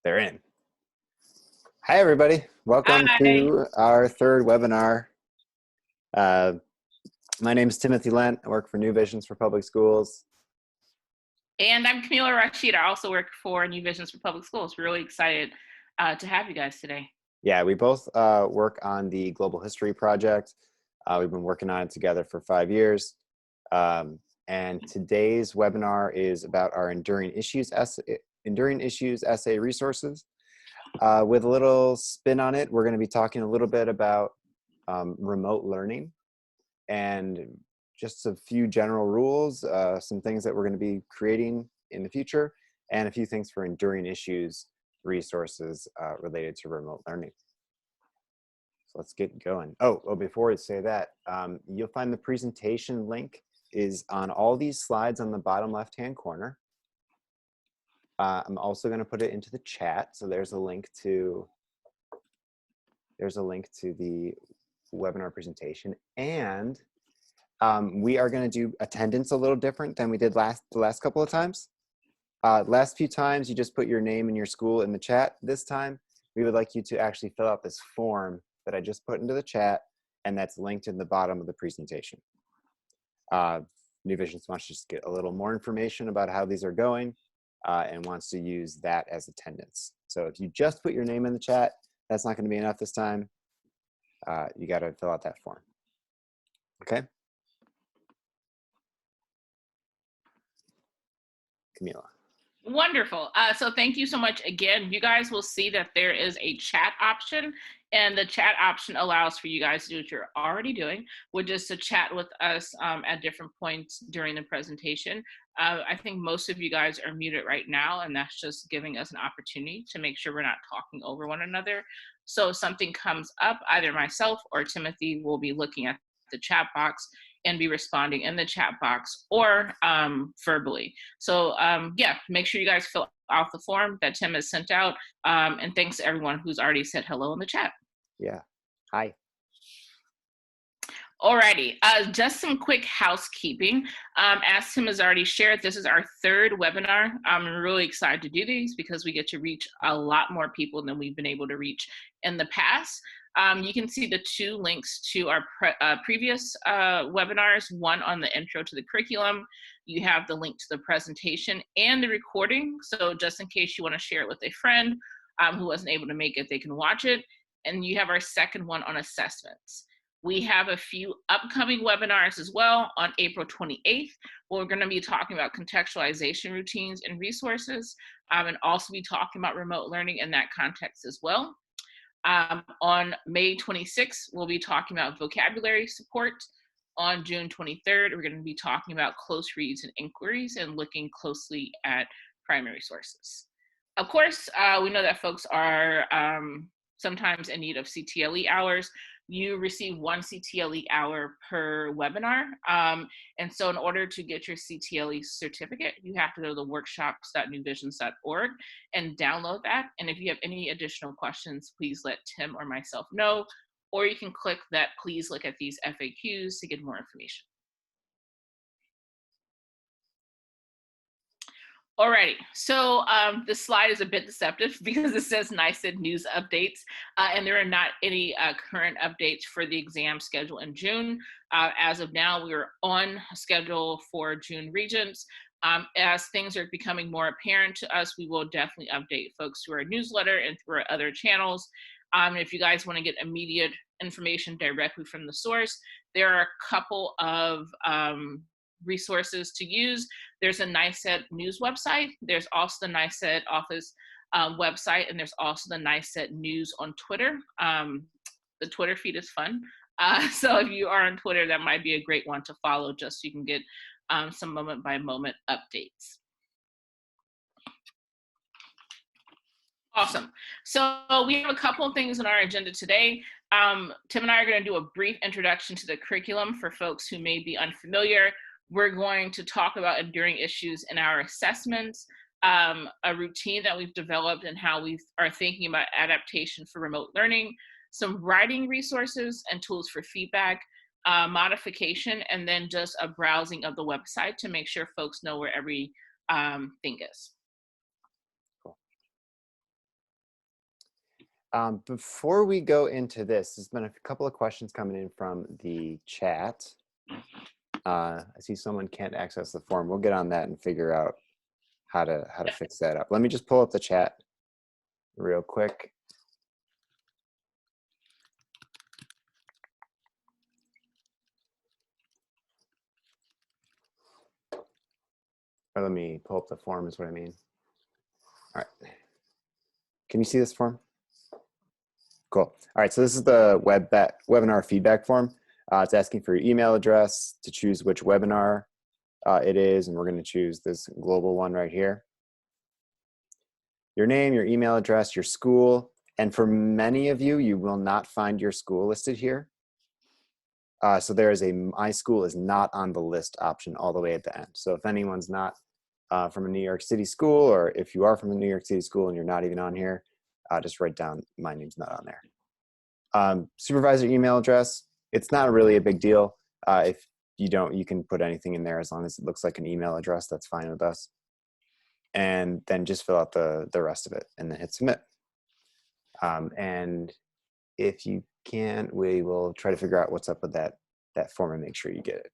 They're in. Hi, everybody. Welcome Hi, to our third webinar. Uh, my name is Timothy Lent. I work for New Visions for Public Schools. and I'm Camila Rashid. I also work for New Visions for Public Schools. We're really excited to have you guys today. Yeah, we both work on the Global History Project. We've been working on it together for 5 years. And today's webinar is about our Enduring Issues essay resources. With a little spin on it, we're going to be talking a little bit about remote learning and just a few general rules, some things that we're going to be creating in the future, and a few things for enduring issues resources related to remote learning. So let's get going. Oh, before I say that, you'll find the presentation link is on all these slides on the bottom left-hand corner. I'm also going to put it into the chat, so there's a link to the webinar presentation, and we are going to do attendance a little different than we did the last couple of times. Last few times, you just put your name and your school in the chat. This time, we would like you to actually fill out this form that I just put into the chat, and that's linked in the bottom of the presentation. New Visions wants to just get a little more information about how these are going and wants to use that as attendance. So if you just put your name in the chat, that's not going to be enough this time. You got to fill out that form. Okay? Camila. Wonderful. So thank you so much again. You guys will see that there is a chat option, and the chat option allows for you guys to do what you're already doing, which is to chat with us at different points during the presentation. I think most of you guys are muted right now, and that's just giving us an opportunity to make sure we're not talking over one another. So if something comes up, either myself or Timothy will be looking at the chat box and be responding in the chat box or verbally. So yeah, make sure you guys fill out the form that Tim has sent out. And thanks to everyone who's already said hello in the chat. Yeah. Hi. Alrighty, just some quick housekeeping. As Tim has already shared, this is our third webinar. I'm really excited to do these because we get to reach a lot more people than we've been able to reach in the past. You can see the two links to our previous webinars, one on the intro to the curriculum. You have the link to the presentation and the recording. So just in case you want to share it with a friend who wasn't able to make it, they can watch it. And you have our second one on assessments. We have a few upcoming webinars as well on April 28th, where we're going to be talking about contextualization routines and resources, and also be talking about remote learning in that context as well. On May 26th, we'll be talking about vocabulary support. On June 23rd, we're going to be talking about close reads and inquiries and looking closely at primary sources. Of course, we know that folks are sometimes in need of CTLE hours. You receive 1 CTLE hour per webinar. And so in order to get your CTLE certificate, you have to go to the workshops.newvisions.org and download that. And if you have any additional questions, please let Tim or myself know, or you can click that please look at these FAQs to get more information. Alrighty, so this slide is a bit deceptive because it says NYSED news updates, and there are not any current updates for the exam schedule in June. As of now, we are on schedule for June Regents. As things are becoming more apparent to us, we will definitely update folks through our newsletter and through our other channels. If you guys want to get immediate information directly from the source, there are a couple of resources to use. There's a NYSED news website. There's also the NYSED office website, and there's also the NYSED news on Twitter. The Twitter feed is fun. So if you are on Twitter, that might be a great one to follow just so you can get some moment-by-moment updates. Awesome. So we have a couple of things on our agenda today. Tim and I are going to do a brief introduction to the curriculum for folks who may be unfamiliar. We're going to talk about enduring issues in our assessments, a routine that we've developed and how we are thinking about adaptation for remote learning, some writing resources and tools for feedback, modification, and then just a browsing of the website to make sure folks know where every thing is. Before we go into this, there's been a couple of questions coming in from the chat. I see someone can't access the form. We'll get on that and figure out how to fix that up. Let me just pull up the chat real quick. Or let me pull up the form is what I mean. All right. Can you see this form? Cool. All right, so this is the webinar feedback form. It's asking for your email address to choose which webinar it is, and we're going to choose this global one right here. Your name, your email address, your school, and for many of you, you will not find your school listed here. So there is a my school is not on the list option all the way at the end. So if anyone's not from a New York City school, or if you are from a New York City school and you're not even on here, just write down my name's not on there. Supervisor email address, it's not really a big deal. If you don't, you can put anything in there as long as it looks like an email address, that's fine with us. And then just fill out the rest of it and then hit submit. And if you can't, we will try to figure out what's up with that form and make sure you get it.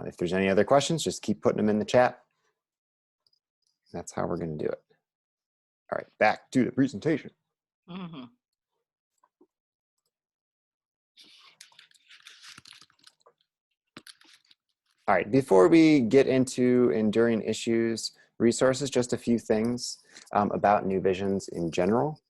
If there's any other questions, just keep putting them in the chat. That's how we're going to do it. All right, back to the presentation. Mm-hmm. All right, before we get into Enduring Issues resources, just a few things about New Visions in general.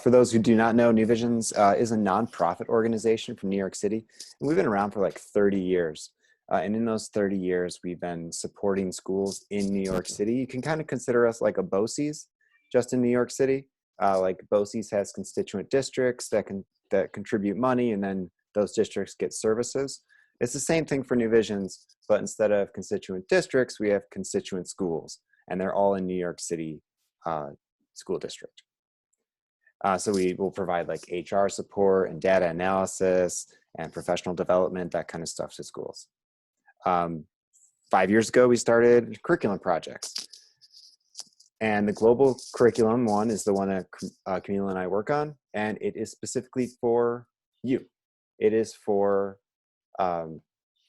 For those who do not know, New Visions is a nonprofit organization from New York City. And we've been around for like 30 years. And in those 30 years, we've been supporting schools in New York City. You can kind of consider us like a BOCES, just in New York City. Like BOCES has constituent districts that contribute money, and then those districts get services. It's the same thing for New Visions, but instead of constituent districts, we have constituent schools, and they're all in New York City school district. So we will provide like HR support and data analysis and professional development, that kind of stuff to schools. 5 years ago, we started curriculum projects. And the global curriculum one is the one that Camila and I work on, and it is specifically for you. It is for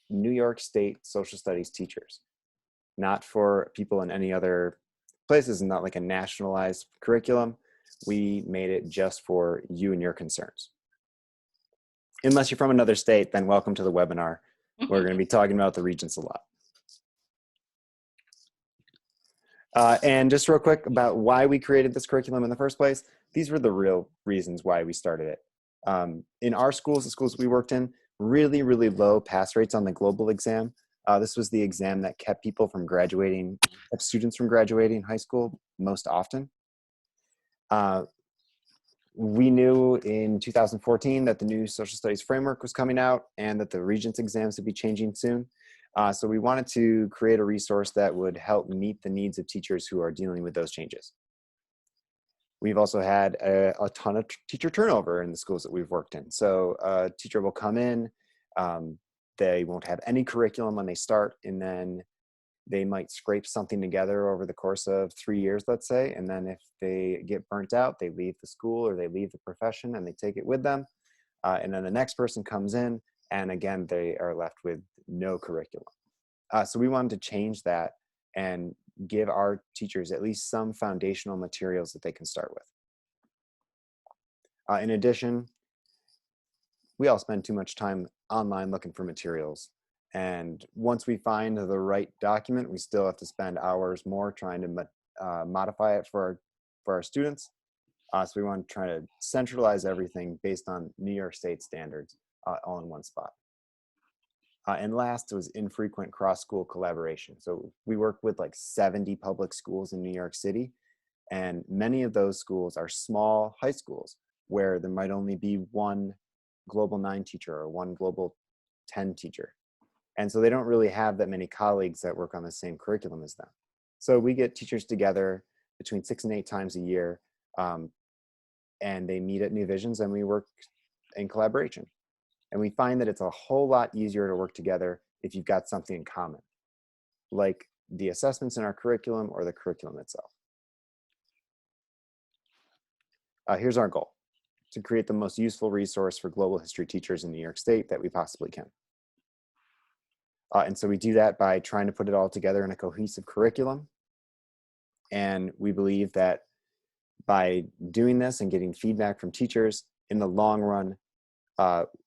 New York State social studies teachers, not for people in any other places, and not like a nationalized curriculum. We made it just for you and your concerns. Unless you're from another state, then welcome to the webinar. We're going to be talking about the Regents a lot. And just real quick about why we created this curriculum in the first place. These were the real reasons why we started it. In our schools, the schools we worked in, really, really low pass rates on the global exam. This was the exam that kept people from graduating, kept students from graduating high school most often. We knew in 2014 that the new social studies framework was coming out and that the Regents exams would be changing soon. So we wanted to create a resource that would help meet the needs of teachers who are dealing with those changes. We've also had a ton of teacher turnover in the schools that we've worked in. So a teacher will come in, they won't have any curriculum when they start, and then they might scrape something together over the course of 3 years, let's say. And then if they get burnt out, they leave the school or they leave the profession and they take it with them. And then the next person comes in, and again, they are left with no curriculum. So we wanted to change that and give our teachers at least some foundational materials that they can start with. In addition, we all spend too much time online looking for materials. And once we find the right document, we still have to spend hours more trying to modify it for our students. So we want to try to centralize everything based on New York State standards all in one spot. And last was infrequent cross-school collaboration. So we work with like 70 public schools in New York City, and many of those schools are small high schools where there might only be one Global 9 teacher or one Global 10 teacher. And so they don't really have that many colleagues that work on the same curriculum as them. So we get teachers together between 6 and 8 times a year, and they meet at New Visions, and we work in collaboration. And we find that it's a whole lot easier to work together if you've got something in common, like the assessments in our curriculum or the curriculum itself. Here's our goal: to create the most useful resource for global history teachers in New York State that we possibly can. And so we do that by trying to put it all together in a cohesive curriculum. And we believe that by doing this and getting feedback from teachers, in the long run,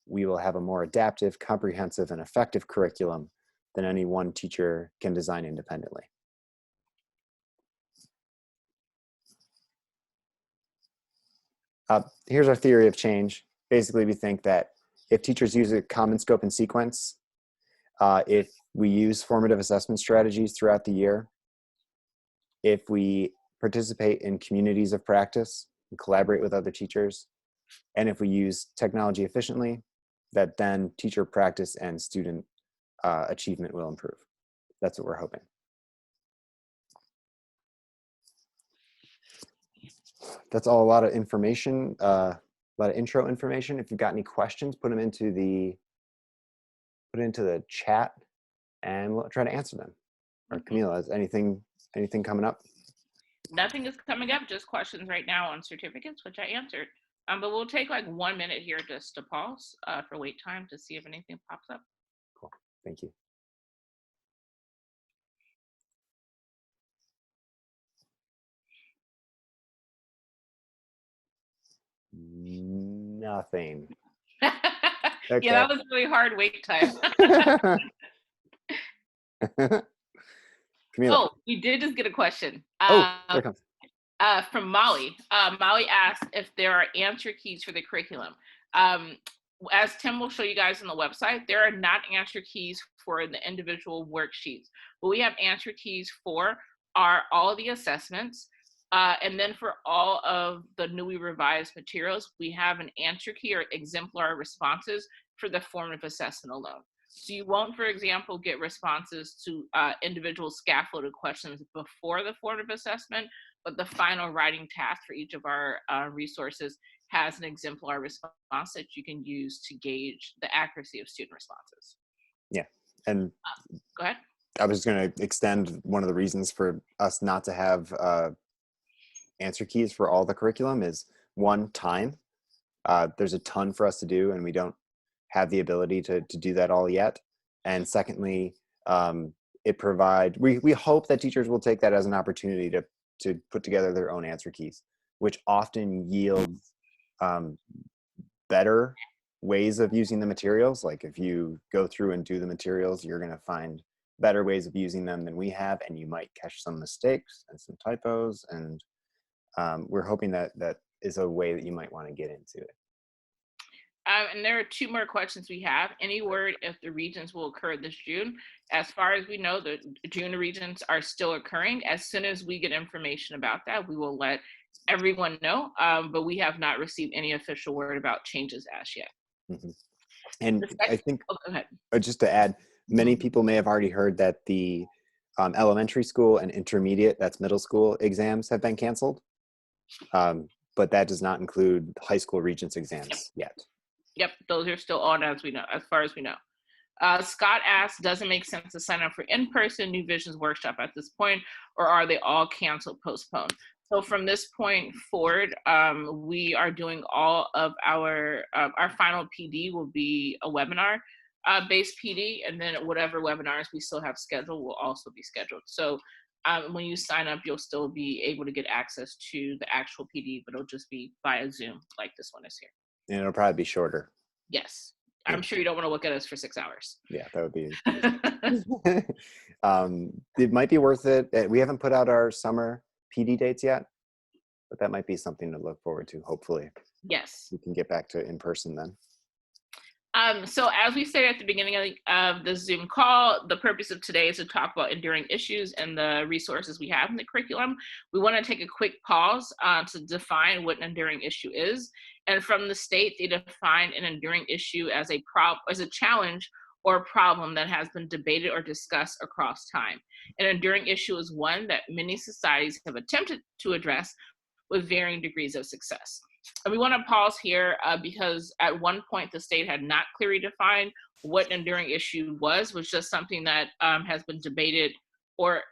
we will have a more adaptive, comprehensive, and effective curriculum than any one teacher can design independently. Here's our theory of change. Basically, we think that if teachers use a common scope and sequence, if we use formative assessment strategies throughout the year, if we participate in communities of practice and collaborate with other teachers, and if we use technology efficiently, that then teacher practice and student achievement will improve. That's what we're hoping. That's all a lot of information, a lot of intro information. If you've got any questions, put them into the chat, and we'll try to answer them. Or Camila, is anything coming up? Nothing is coming up, just questions right now on certificates, which I answered. But we'll take like 1 minute here just to pause for wait time to see if anything pops up. Cool, thank you. Nothing. Okay. Yeah, that was really hard wait time. Oh, we did just get a question. There it comes. From Molly. Molly asked if there are answer keys for the curriculum. As Tim will show you guys on the website, there are not answer keys for the individual worksheets. What we have answer keys for are all the assessments. And then for all of the newly revised materials, we have an answer key or exemplar responses for the formative assessment alone. So you won't, for example, get responses to individual scaffolded questions before the formative assessment, but the final writing task for each of our resources has an exemplar response that you can use to gauge the accuracy of student responses. Yeah, and go ahead. I was going to extend one of the reasons for us not to have answer keys for all the curriculum is, one, time. There's a ton for us to do, and we don't have the ability to do that all yet. And secondly, we hope that teachers will take that as an opportunity to put together their own answer keys, which often yields better ways of using the materials. Like if you go through and do the materials, you're going to find better ways of using them than we have, and you might catch some mistakes and some typos, and we're hoping that is a way that you might want to get into it. And there are 2 more questions we have. Any word if the regions will occur this June? As far as we know, the June regions are still occurring. As soon as we get information about that, we will let everyone know, but we have not received any official word about changes as yet. Mm-hmm. And I think, go ahead. Just to add, many people may have already heard that the elementary school and intermediate, that's middle school, exams have been canceled, but that does not include high school regents exams yet. Yep, those are still on as far as we know. Scott asks, does it make sense to sign up for in-person New Visions workshop at this point, or are they all canceled, postponed? So from this point forward, we are doing all of our final PD will be a webinar based PD, and then whatever webinars we still have scheduled will also be scheduled. So when you sign up, you'll still be able to get access to the actual PD, but it'll just be via Zoom like this one is here. And it'll probably be shorter. Yes. I'm sure you don't want to look at us for 6 hours. Yeah, that would be. It might be worth it. We haven't put out our summer PD dates yet, but that might be something to look forward to, hopefully. Yes. We can get back to in person then. So as we said at the beginning of the Zoom call, the purpose of today is to talk about enduring issues and the resources we have in the curriculum. We want to take a quick pause to define what an enduring issue is. And from the state, they define an enduring issue as a challenge or a problem that has been debated or discussed across time. An enduring issue is one that many societies have attempted to address with varying degrees of success. And we want to pause here because at one point the state had not clearly defined what an enduring issue was just something that has been debated or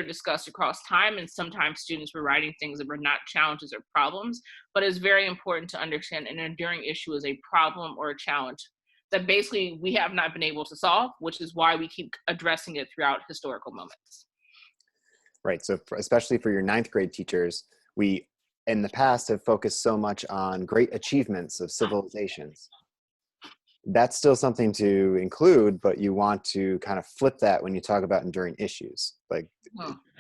discussed across time. And sometimes students were writing things that were not challenges or problems, but it's very important to understand an enduring issue is a problem or a challenge that basically we have not been able to solve, which is why we keep addressing it throughout historical moments. Right. So especially for your ninth grade teachers, we in the past have focused so much on great achievements of civilizations. That's still something to include, but you want to kind of flip that when you talk about enduring issues. Like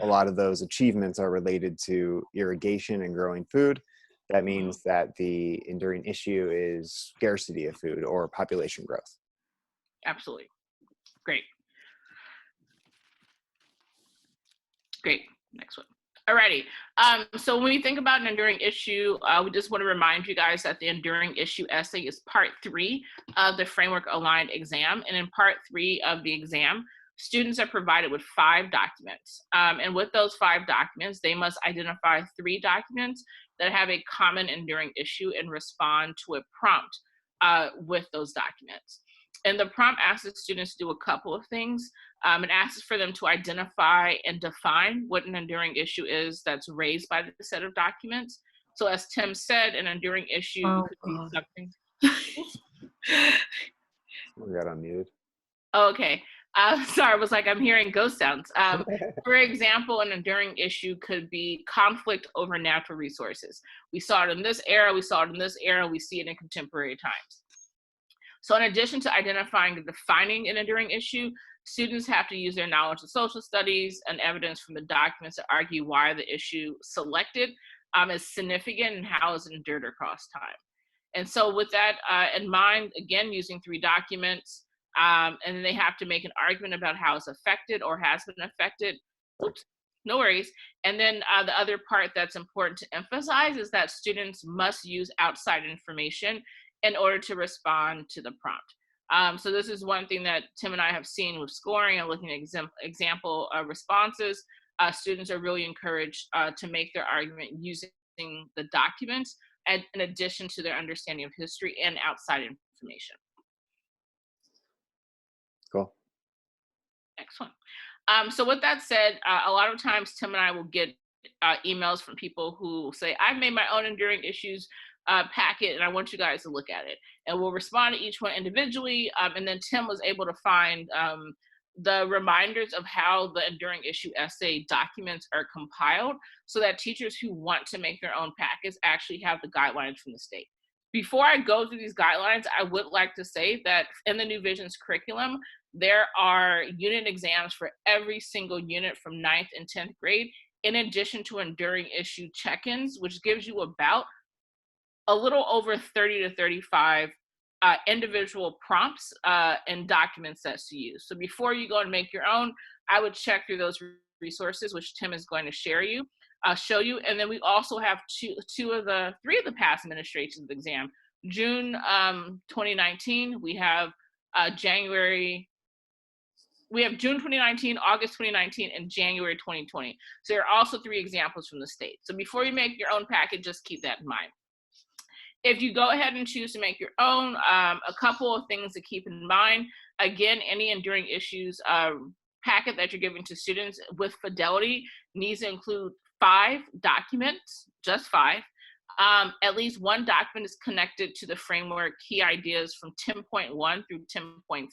a lot of those achievements are related to irrigation and growing food. That means that the enduring issue is scarcity of food or population growth. Absolutely. Great. Great. Next one. Alrighty. So when we think about an enduring issue, we just want to remind you guys that the enduring issue essay is part 3 of the framework aligned exam. And in part 3 of the exam, students are provided with 5 documents. And with those 5 documents, they must identify 3 documents that have a common enduring issue and respond to a prompt with those documents. And the prompt asks the students to do a couple of things. It asks for them to identify and define what an enduring issue is that's raised by the set of documents. So as Tim said, an enduring issue could be something. We got unmuted. Okay. Sorry, I was like, I'm hearing ghost sounds. For example, an enduring issue could be conflict over natural resources. We saw it in this era, we saw it in this era, we see it in contemporary times. So in addition to identifying and defining an enduring issue, students have to use their knowledge of social studies and evidence from the documents to argue why the issue selected is significant and how it's endured across time. And so with that in mind, again, using 3 documents, and then they have to make an argument about how it's affected or has been affected. Oops, no worries. And then the other part that's important to emphasize is that students must use outside information in order to respond to the prompt. So this is one thing that Tim and I have seen with scoring and looking at example responses. Students are really encouraged to make their argument using the documents in addition to their understanding of history and outside information. Cool. Excellent. So with that said, a lot of times Tim and I will get emails from people who say, I've made my own enduring issues packet and I want you guys to look at it. And we'll respond to each one individually. And then Tim was able to find the reminders of how the enduring issue essay documents are compiled so that teachers who want to make their own packets actually have the guidelines from the state. Before I go through these guidelines, I would like to say that in the New Visions curriculum, there are unit exams for every single unit from 9th and 10th grade, in addition to enduring issue check-ins, which gives you about a little over 30 to 35 individual prompts and documents that's to use. So before you go and make your own, I would check through those resources, which Tim is going to show you. And then we also have three of the past administrations of the exam. June 2019, we have June 2019, August 2019, and January 2020. So there are also 3 examples from the state. So before you make your own packet, just keep that in mind. If you go ahead and choose to make your own, a couple of things to keep in mind. Again, any enduring issues packet that you're giving to students with fidelity needs to include 5 documents, just 5. At least 1 document is connected to the framework key ideas from 10.1 through 10.6.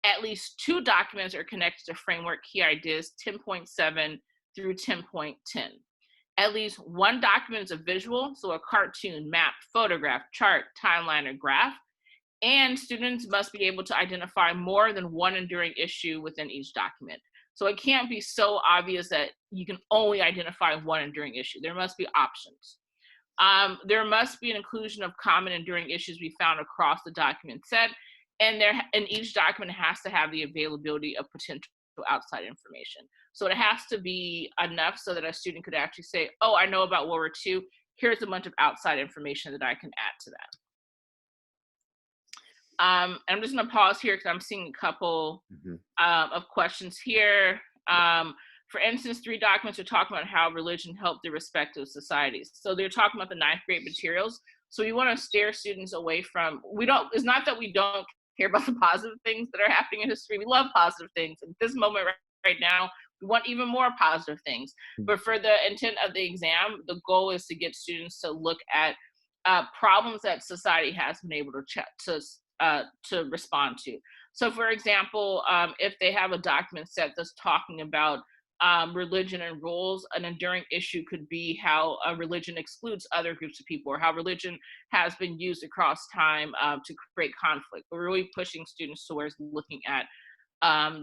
At least 2 documents are connected to framework key ideas 10.7 through 10.10. At least 1 document is a visual, so a cartoon, map, photograph, chart, timeline, or graph. And students must be able to identify more than 1 enduring issue within each document. So it can't be so obvious that you can only identify 1 enduring issue. There must be options. There must be an inclusion of common enduring issues we found across the document set, and each document has to have the availability of potential outside information. So it has to be enough so that a student could actually say, oh, I know about World War II. Here's a bunch of outside information that I can add to that. I'm just going to pause here because I'm seeing a couple of questions here. For instance, 3 documents are talking about how religion helped their respective societies. So they're talking about the ninth grade materials. So we want to steer students away from, we don't, it's not that we don't care about the positive things that are happening in history. We love positive things. At this moment right now, we want even more positive things. But for the intent of the exam, the goal is to get students to look at problems that society has been able to respond to. So, for example, if they have a document set that's talking about religion and rules, an enduring issue could be how religion excludes other groups of people, or how religion has been used across time to create conflict. We're really pushing students towards looking at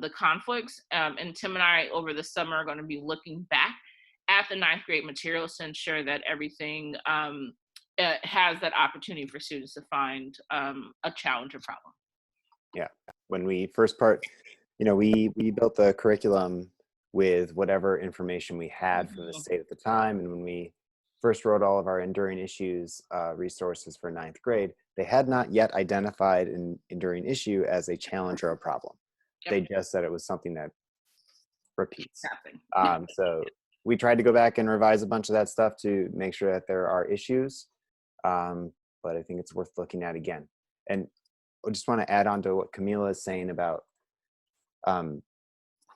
the conflicts. And Tim and I, over the summer, are going to be looking back at the ninth grade materials to ensure that everything has that opportunity for students to find a challenge or problem. Yeah, when we first we built the curriculum with whatever information we had from the state at the time. And when we first wrote all of our enduring issues resources for ninth grade, they had not yet identified an enduring issue as a challenge or a problem. Yep. They just said it was something that repeats. So we tried to go back and revise a bunch of that stuff to make sure that there are issues. But I think it's worth looking at again. And I just want to add on to what Camila is saying about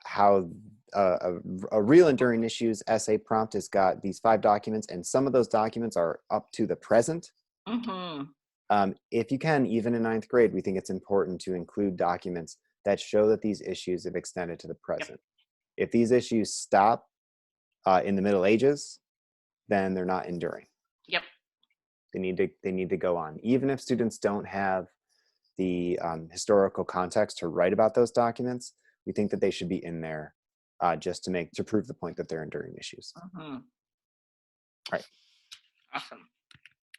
how a real enduring issues essay prompt has got these 5 documents, and some of those documents are up to the present. If you can, even in ninth grade, we think it's important to include documents that show that these issues have extended to the present. If these issues stop in the Middle Ages, then they're not enduring. Yep. They need to go on. Even if students don't have the historical context to write about those documents, we think that they should be in there just to prove the point that they're enduring issues. All right. Awesome.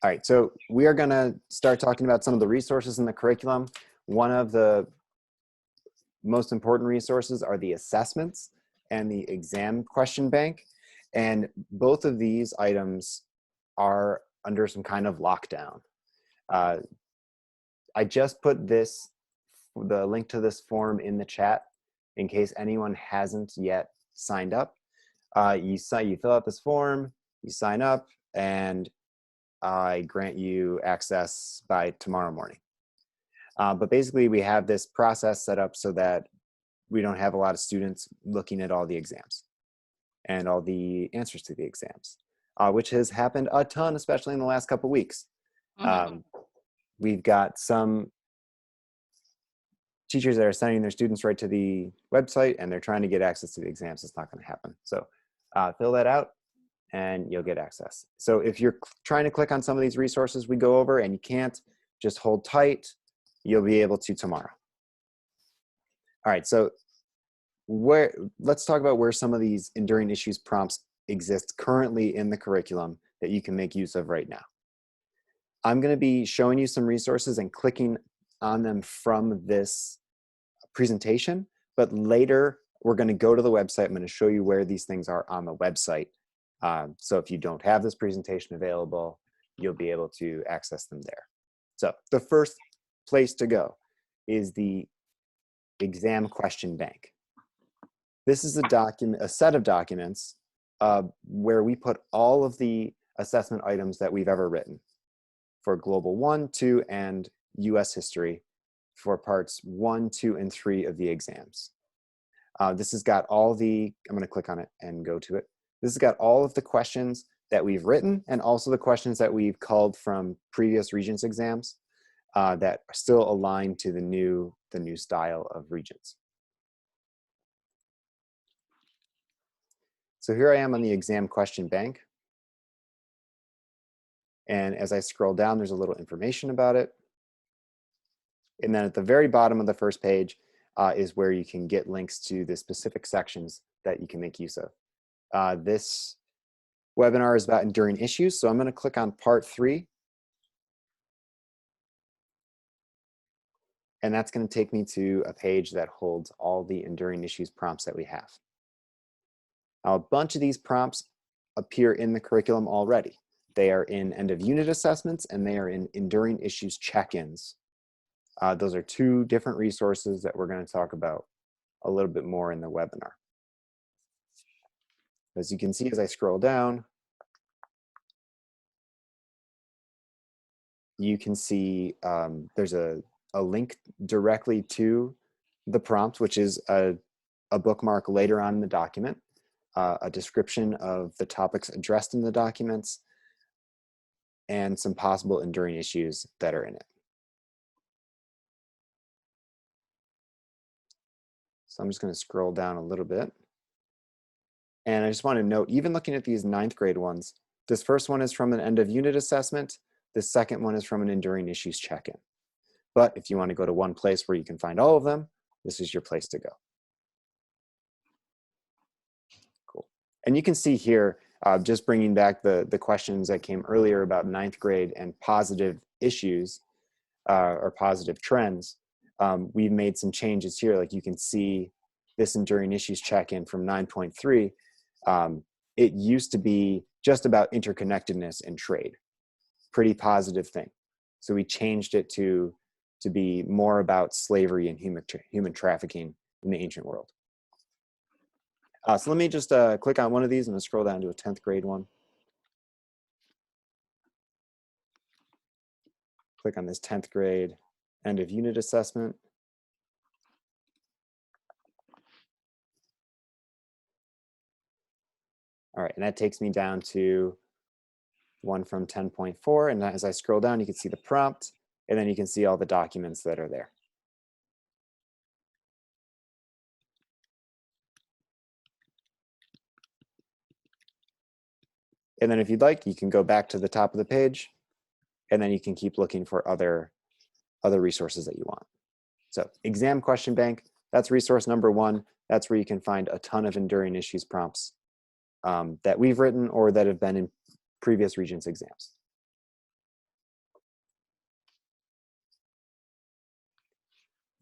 All right, so we are going to start talking about some of the resources in the curriculum. One of the most important resources are the assessments and the exam question bank. And both of these items are under some kind of lockdown. I just put the link to this form in the chat in case anyone hasn't yet signed up. You fill out this form, you sign up, and I grant you access by tomorrow morning. But basically, we have this process set up so that we don't have a lot of students looking at all the exams and all the answers to the exams, which has happened a ton, especially in the last couple of weeks. We've got some teachers that are sending their students right to the website, and they're trying to get access to the exams. It's not going to happen. So fill that out, and you'll get access. So if you're trying to click on some of these resources we go over and you can't, just hold tight. You'll be able to tomorrow. All right, so let's talk about where some of these enduring issues prompts exist currently in the curriculum that you can make use of right now. I'm going to be showing you some resources and clicking on them from this presentation, but later we're going to go to the website. I'm going to show you where these things are on the website. So if you don't have this presentation available, you'll be able to access them there. So the first place to go is the exam question bank. This is a set of documents where we put all of the assessment items that we've ever written for Global 1, 2, and US History for parts 1, 2, and 3 of the exams. This has got all the, I'm going to click on it and go to it. This has got all of the questions that we've written and also the questions that we've culled from previous Regents exams that are still aligned to the new style of Regents. So here I am on the exam question bank. And as I scroll down, there's a little information about it. And then at the very bottom of the first page is where you can get links to the specific sections that you can make use of. This webinar is about enduring issues, so I'm going to click on part 3. And that's going to take me to a page that holds all the enduring issues prompts that we have. Now, a bunch of these prompts appear in the curriculum already. They are in end of unit assessments and they are in enduring issues check-ins. Those are 2 different resources that we're going to talk about a little bit more in the webinar. As you can see, as I scroll down, you can see there's a link directly to the prompt, which is a bookmark later on in the document, a description of the topics addressed in the documents, and some possible enduring issues that are in it. So I'm just going to scroll down a little bit. And I just want to note, even looking at these 9th grade ones, this first one is from an end of unit assessment. The second one is from an enduring issues check-in. But if you want to go to one place where you can find all of them, this is your place to go. Cool. And you can see here, just bringing back the questions that came earlier about 9th grade and positive issues or positive trends. We've made some changes here. Like you can see this enduring issues check-in from 9.3. It used to be just about interconnectedness and trade. Pretty positive thing. So we changed it to be more about slavery and human trafficking in the ancient world. So let me just click on one of these and scroll down to a 10th grade one. Click on this 10th grade end of unit assessment. All right, and that takes me down to one from 10.4. And as I scroll down, you can see the prompt, and then you can see all the documents that are there. And then if you'd like, you can go back to the top of the page, and then you can keep looking for other resources that you want. So exam question bank, that's resource number 1. That's where you can find a ton of enduring issues prompts that we've written or that have been in previous Regents exams.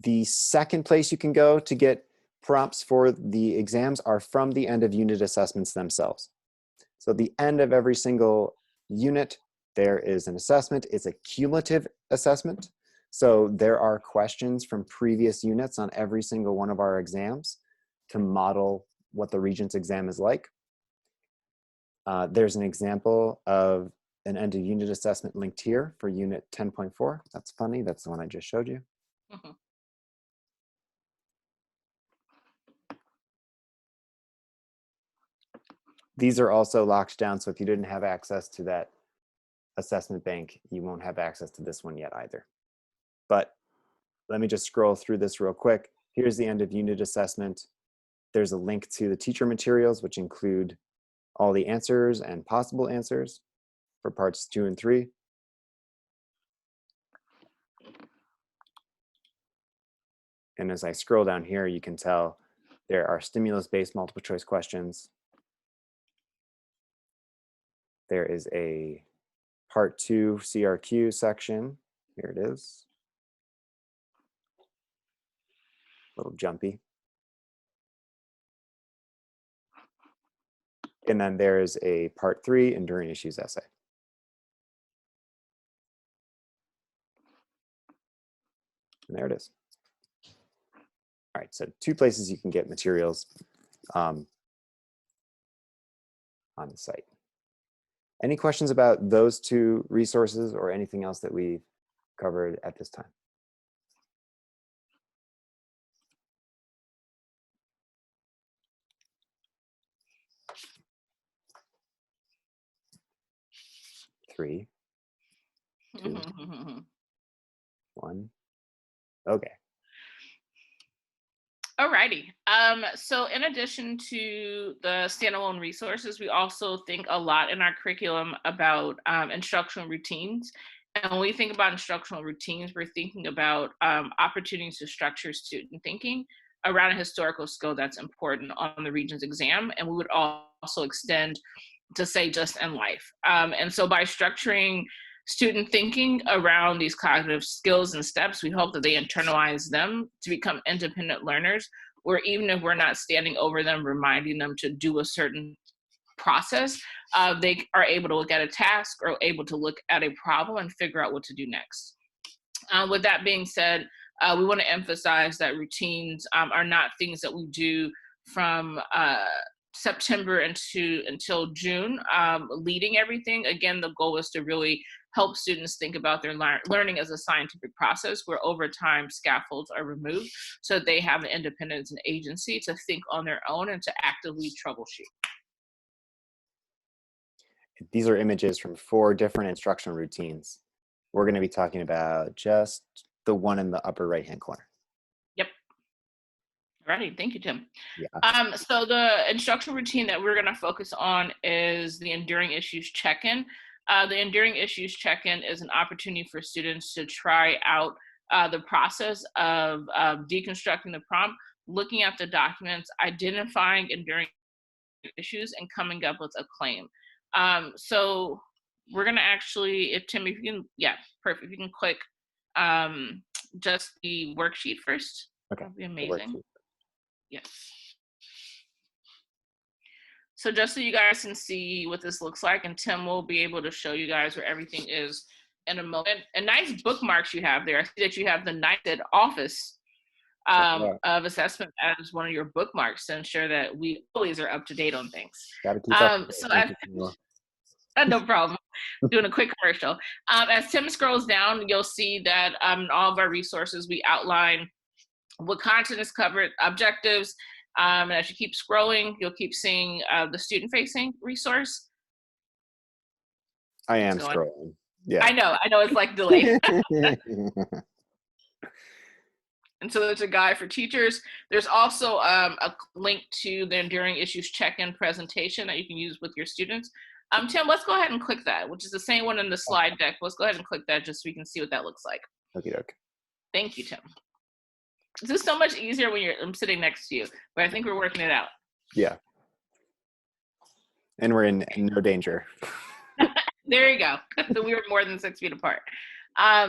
The second place you can go to get prompts for the exams are from the end of unit assessments themselves. So at the end of every single unit, there is an assessment. It's a cumulative assessment. So there are questions from previous units on every single one of our exams to model what the Regents exam is like. There's an example of an end of unit assessment linked here for unit 10.4. That's funny. That's the one I just showed you. Mm-hmm. These are also locked down, so if you didn't have access to that assessment bank, you won't have access to this one yet either. But let me just scroll through this real quick. Here's the end of unit assessment. There's a link to the teacher materials, which include all the answers and possible answers for parts 2 and 3. And as I scroll down here, you can tell there are stimulus-based multiple choice questions. There is a part 2 CRQ section. Here it is. A little jumpy. And then there is a part 3 enduring issues essay. And there it is. All right, so 2 places you can get materials on the site. Any questions about those 2 resources or anything else that we've covered at this time? Three, 2, 1. Okay. Alrighty. So in addition to the standalone resources, we also think a lot in our curriculum about instructional routines. And when we think about instructional routines, we're thinking about opportunities to structure student thinking around a historical skill that's important on the Regents exam. And we would also extend to say just in life. And so by structuring student thinking around these cognitive skills and steps, we hope that they internalize them to become independent learners, or even if we're not standing over them, reminding them to do a certain process, they are able to look at a task or able to look at a problem and figure out what to do next. With that being said, we want to emphasize that routines are not things that we do from September until June, leading everything. Again, the goal is to really help students think about their learning as a scientific process where over time scaffolds are removed so that they have the independence and agency to think on their own and to actively troubleshoot. These are images from 4 different instructional routines. We're going to be talking about just the one in the upper right-hand corner. Yep. All right. Thank you, Tim. Yeah. So the instructional routine that we're going to focus on is the Enduring Issues Check-In. The Enduring Issues Check-In is an opportunity for students to try out the process of deconstructing the prompt, looking at the documents, identifying enduring issues, and coming up with a claim. So we're going to actually, if Tim, if you can, yeah, perfect. If you can click just the worksheet first, Okay. that'd be amazing. Yes. So just so you guys can see what this looks like, and Tim will be able to show you guys where everything is in a moment. And nice bookmarks you have there. I see that you have the NYSED office of assessment as one of your bookmarks to ensure that we always are up to date on things. Gotta keep up. So no problem. Doing a quick commercial. As Tim scrolls down, you'll see that in all of our resources, we outline what content is covered, objectives, and as you keep scrolling, you'll keep seeing the student-facing resource. I am scrolling. Yeah. I know it's like delayed. And so there's a guide for teachers. There's also a link to the Enduring Issues Check-In presentation that you can use with your students. Tim, let's go ahead and click that, which is the same one in the slide deck. Let's go ahead and click that just so we can see what that looks like. Okay. Thank you, Tim. This is so much easier when I'm sitting next to you, but I think we're working it out. Yeah. And we're in no danger. There you go. So we were more than 6 feet apart.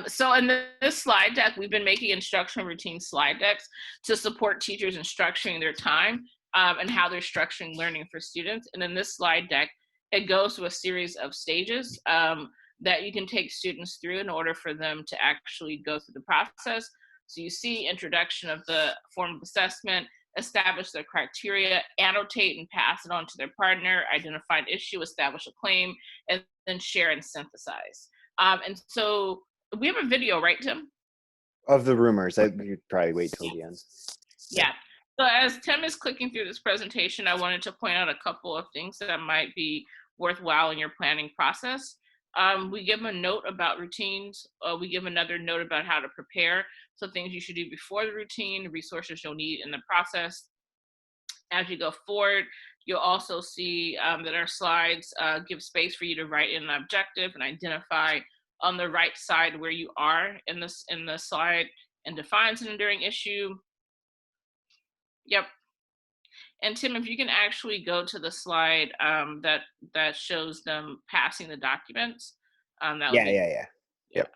So in this slide deck, we've been making instructional routine slide decks to support teachers in structuring their time and how they're structuring learning for students. And in this slide deck, it goes through a series of stages that you can take students through in order for them to actually go through the process. So you see introduction of the form of assessment, establish their criteria, annotate and pass it on to their partner, identify an issue, establish a claim, and then share and synthesize. And so we have a video, right, Tim? Of the rumors. You'd probably wait till the end. Yeah. So as Tim is clicking through this presentation, I wanted to point out a couple of things that might be worthwhile in your planning process. We give a note about routines. We give another note about how to prepare. So things you should do before the routine, resources you'll need in the process. As you go forward, you'll also see that our slides give space for you to write in an objective and identify on the right side where you are in the slide and defines an enduring issue. Yep. And Tim, if you can actually go to the slide that shows them passing the documents. Yeah. Yep.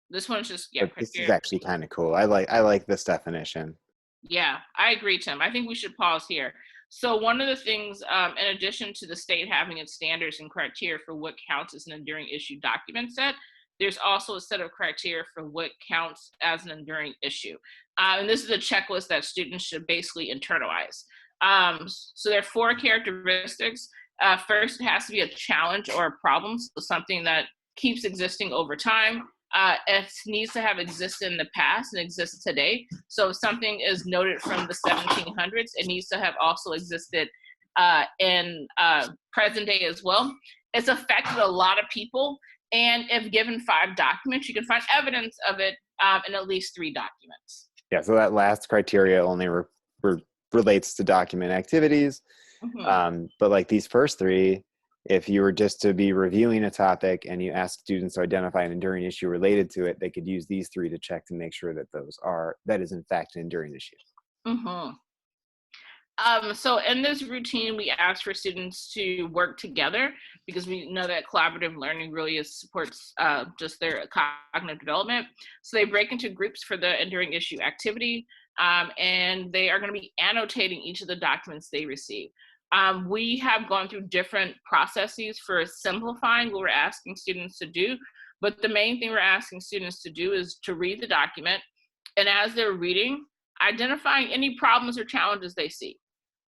This one's just This is actually kind of cool. I like this definition. Yeah, I agree, Tim. I think we should pause here. So one of the things, in addition to the state having its standards and criteria for what counts as an enduring issue document set, there's also a set of criteria for what counts as an enduring issue. And this is a checklist that students should basically internalize. So there are 4 characteristics. First, it has to be a challenge or a problem, so something that keeps existing over time. It needs to have existed in the past and exists today. So if something is noted from the 1700s, it needs to have also existed in present day as well. It's affected a lot of people. And if given 5 documents, you can find evidence of it in at least 3 documents. Yeah, so that last criteria only relates to document activities. Mm-hmm. But like these first 3, if you were just to be reviewing a topic and you ask students to identify an enduring issue related to it, they could use these 3 to check to make sure that that is in fact an enduring issue. Mm-hmm. So in this routine, we ask for students to work together because we know that collaborative learning really supports just their cognitive development. So they break into groups for the enduring issue activity, and they are going to be annotating each of the documents they receive. We have gone through different processes for simplifying what we're asking students to do, but the main thing we're asking students to do is to read the document, and as they're reading, identifying any problems or challenges they see.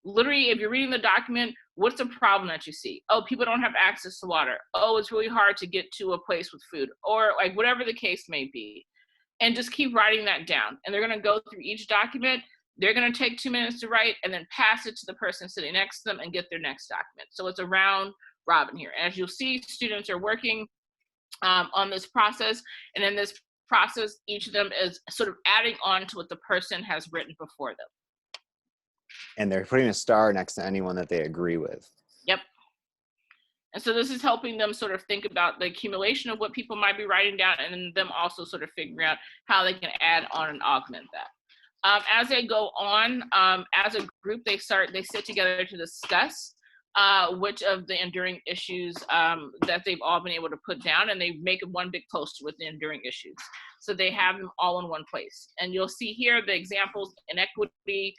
Literally, if you're reading the document, what's the problem that you see? Oh, people don't have access to water. Oh, it's really hard to get to a place with food, or like whatever the case may be. And just keep writing that down. And they're going to go through each document. They're going to take 2 minutes to write and then pass it to the person sitting next to them and get their next document. So it's a round robin here. As you'll see, students are working on this process. And in this process, each of them is sort of adding on to what the person has written before them. And they're putting a star next to anyone that they agree with. Yep. And so this is helping them sort of think about the accumulation of what people might be writing down, and then them also sort of figuring out how they can add on and augment that. As they go on, as a group, they sit together to discuss which of the enduring issues that they've all been able to put down, and they make one big poster with the enduring issues. So they have them all in one place. And you'll see here the examples: inequity,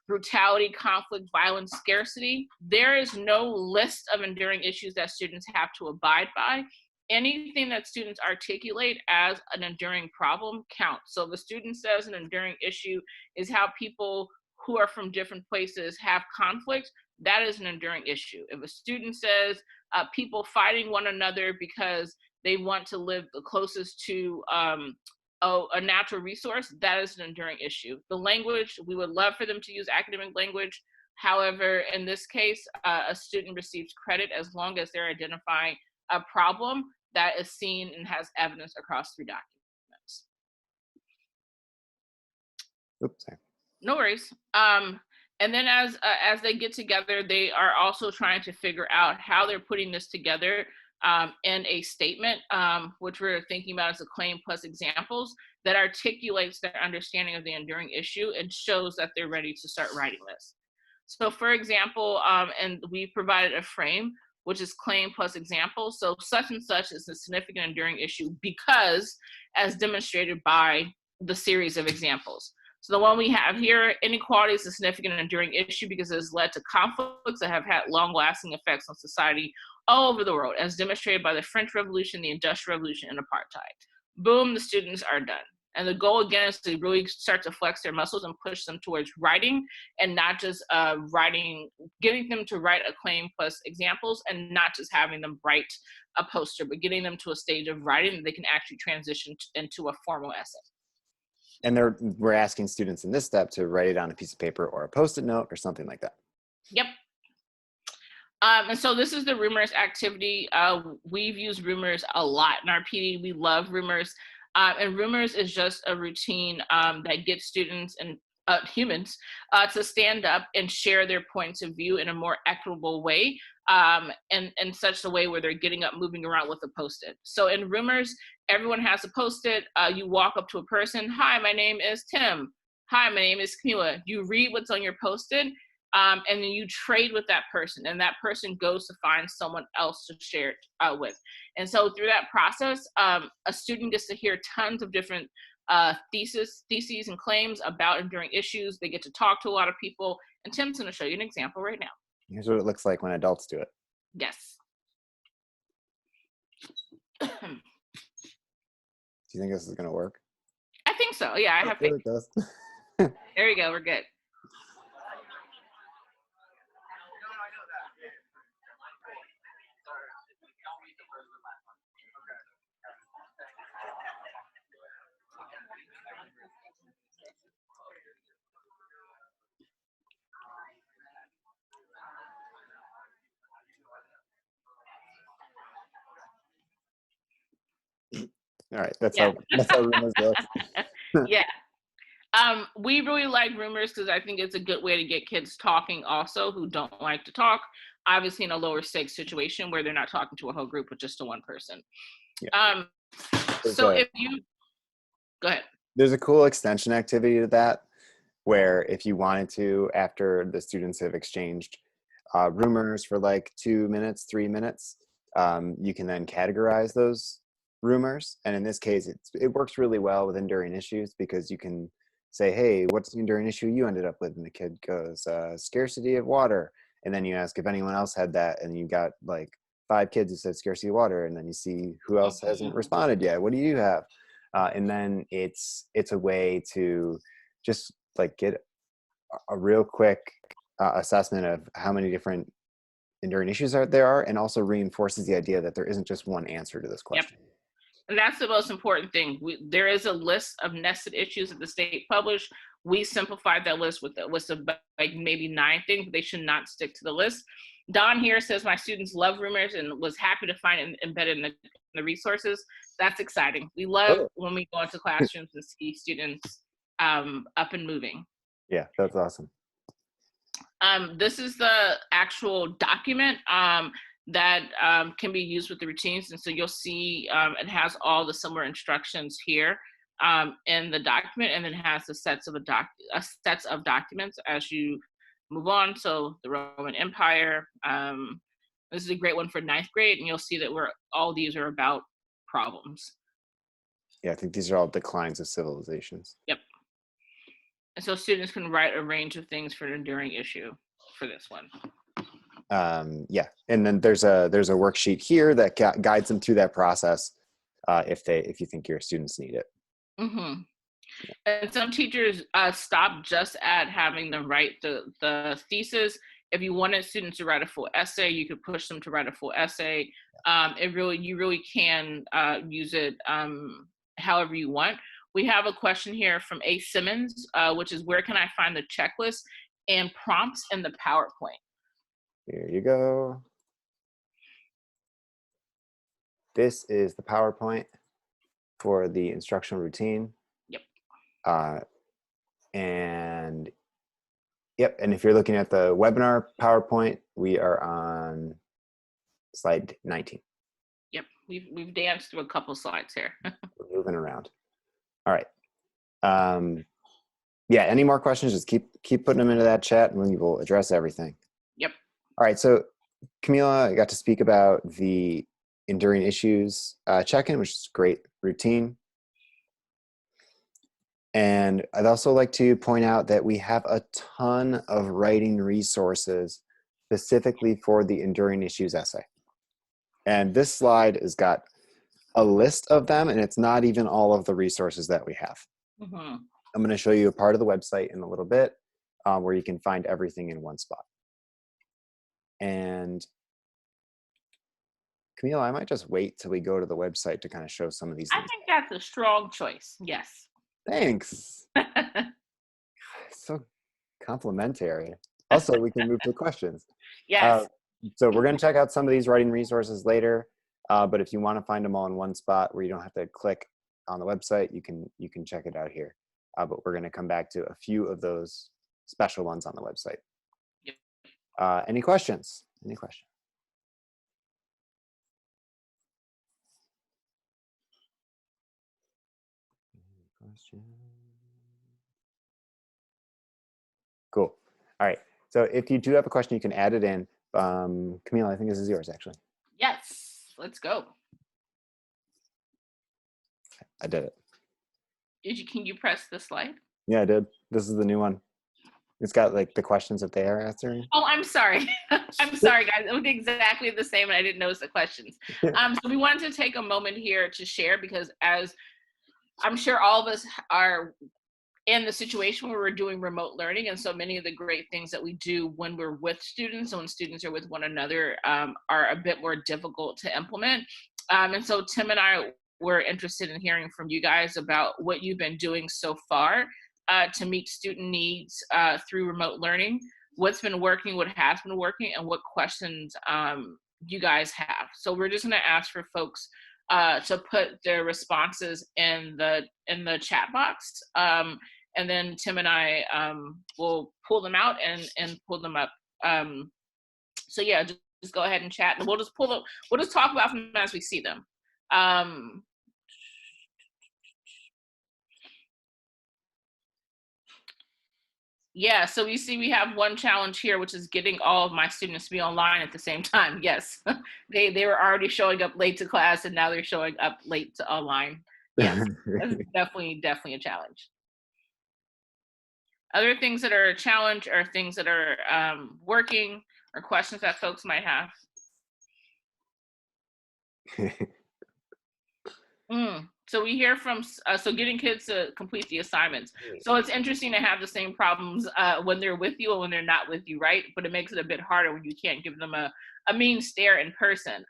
brutality, conflict, violence, scarcity. There is no list of enduring issues that students have to abide by. Anything that students articulate as an enduring problem counts. So if a student says an enduring issue is how people who are from different places have conflict, that is an enduring issue. If a student says people fighting one another because they want to live the closest to a natural resource, that is an enduring issue. The language, we would love for them to use academic language. However, in this case, a student receives credit as long as they're identifying a problem that is seen and has evidence across 3 documents. Oops, sorry. No worries. And then as they get together, they are also trying to figure out how they're putting this together in a statement, which we're thinking about as a claim plus examples, that articulates their understanding of the enduring issue and shows that they're ready to start writing this. So for example, and we provided a frame, which is claim plus example. So such and such is a significant enduring issue because, as demonstrated by the series of examples. So the one we have here, inequality is a significant and enduring issue because it has led to conflicts that have had long-lasting effects on society all over the world, as demonstrated by the French Revolution, the Industrial Revolution, and apartheid. Boom, the students are done. And the goal, again, is to really start to flex their muscles and push them towards writing, and not just getting them to write a claim plus examples, and not just having them write a poster, but getting them to a stage of writing that they can actually transition into a formal essay. And we're asking students in this step to write it on a piece of paper or a Post-it note or something like that. Yep. And so this is the Rumors activity. We've used Rumors a lot in our PD. We love Rumors. And Rumors is just a routine that gets students and humans to stand up and share their points of view in a more equitable way, and in such a way where they're getting up, moving around with a Post-it. So in Rumors, everyone has a Post-it. You walk up to a person. Hi, my name is Tim. Hi, my name is Camila. You read what's on your Post-it, and then you trade with that person, and that person goes to find someone else to share it with. And so through that process, a student gets to hear tons of different theses and claims about enduring issues. They get to talk to a lot of people, and Tim's going to show you an example right now. Here's what it looks like when adults do it. Yes. Do you think this is going to work? I think so. Yeah, I have faith. It does. There you go. We're good. All right, that's how Rumors works. Yeah. We really like Rumors because I think it's a good way to get kids talking also who don't like to talk, obviously in a lower stakes situation where they're not talking to a whole group but just to one person. Yeah. So if you, go ahead. There's a cool extension activity to that, where if you wanted to, after the students have exchanged rumors for like 2 minutes, 3 minutes, you can then categorize those rumors. And in this case, it works really well with enduring issues, because you can say, hey, what's the enduring issue you ended up with? And the kid goes, scarcity of water. And then you ask if anyone else had that, and you got like 5 kids who said scarcity of water, and then you see who else hasn't responded yet. What do you have? And then it's a way to just like get a real quick assessment of how many different enduring issues there are, and also reinforces the idea that there isn't just one answer to this Yep. question. And that's the most important thing. There is a list of nested issues that the state published. We simplified that list with like maybe 9 things. They should not stick to the list. Don here says my students love rumors and was happy to find it embedded in the resources. That's exciting. We love when we go into classrooms and see students up and moving. Yeah, that's awesome. This is the actual document that can be used with the routines. And so you'll see it has all the similar instructions here in the document, and then has the sets of documents as you move on. So the Roman Empire, this is a great one for 9th grade, and you'll see that all these are about problems. Yeah, I think these are all declines of civilizations. Yep. And so students can write a range of things for an enduring issue for this one. Yeah, and then there's a worksheet here that guides them through that process if you think your students need it. Mm-hmm. And some teachers stop just at having them write the thesis. If you wanted students to write a full essay, you could push them to write a full essay. You really can use it however you want. We have a question here from A. Simmons, which is, where can I find the checklist and prompts in the PowerPoint? Here you go. This is the PowerPoint for the instructional routine. Yep. And if you're looking at the webinar PowerPoint, we are on slide 19. Yep, we've danced through a couple slides here. We're moving around. All right. Yeah, any more questions, just keep putting them into that chat and we will address everything. Yep. All right, so Camila got to speak about the enduring issues check-in, which is great routine. And I'd also like to point out that we have a ton of writing resources specifically for the enduring issues essay. And this slide has got a list of them, and it's not even all of the resources that we have. Mm-hmm. I'm going to show you a part of the website in a little bit where you can find everything in one spot. And Camila, I might just wait till we go to the website to kind of show some of these things. I think that's a strong choice. Yes. Thanks. So complimentary. Also, we can move to questions. Yes. So we're going to check out some of these writing resources later. But if you want to find them all in one spot where you don't have to click on the website, you can check it out here. But we're going to come back to a few of those special ones on the website. Yep. Any questions? Any questions? Cool. All right. So if you do have a question, you can add it in. Camila, I think this is yours, actually. Yes. Let's go. I did it. Can you press the slide? Yeah, I did. This is the new one. It's got like the questions that they are answering. Oh, I'm sorry. I'm sorry, guys. It was exactly the same, and I didn't notice the questions. So we wanted to take a moment here to share, because as I'm sure all of us are in the situation where we're doing remote learning, and so many of the great things that we do when we're with students and when students are with one another are a bit more difficult to implement. And so Tim and I were interested in hearing from you guys about what you've been doing so far to meet student needs through remote learning, what's been working, what has been working, and what questions you guys have. So we're just going to ask for folks to put their responses in the chat box, and then Tim and I will pull them out and pull them up. So yeah, just go ahead and chat, and we'll just talk about them as we see them. Yeah, so we see we have one challenge here, which is getting all of my students to be online at the same time. Yes, they were already showing up late to class, and now they're showing up late to online. Yes, that's definitely a challenge. Other things that are a challenge are things that are working, or questions that folks might have. So we hear from, so getting kids to complete the assignments. So it's interesting to have the same problems when they're with you and when they're not with you, right? But it makes it a bit harder when you can't give them a mean stare in person.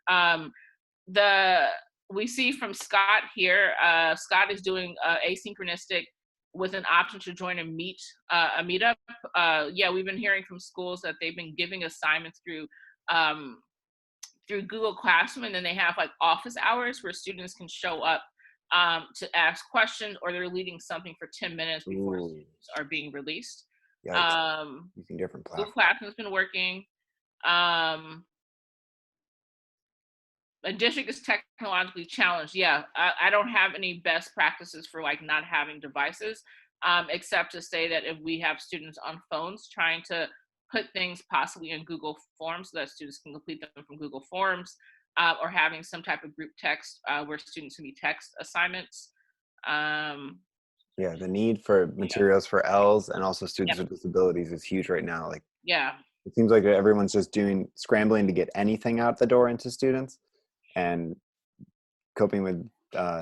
The We see from Scott here, Scott is doing asynchronistic with an option to join a meetup. Yeah, we've been hearing from schools that they've been giving assignments um, through Google Classroom, and then they have like office hours where students can show up to ask questions, or they're leading something for 10 minutes before Ooh, students are being released. yikes. Um, Using different Google platforms. Classroom's been working. Um, a district is technologically challenged. Yeah, I don't have any best practices for like not having devices, except to say that if we have students on phones trying to put things possibly in Google Forms so that students can complete them from Google Forms, or having some type of group text where students can be text assignments. Um, Yeah, the need for yeah, materials for Ls and also students yep, with disabilities is huge right now. Like yeah, it seems like everyone's just scrambling to get anything out the door into students and coping with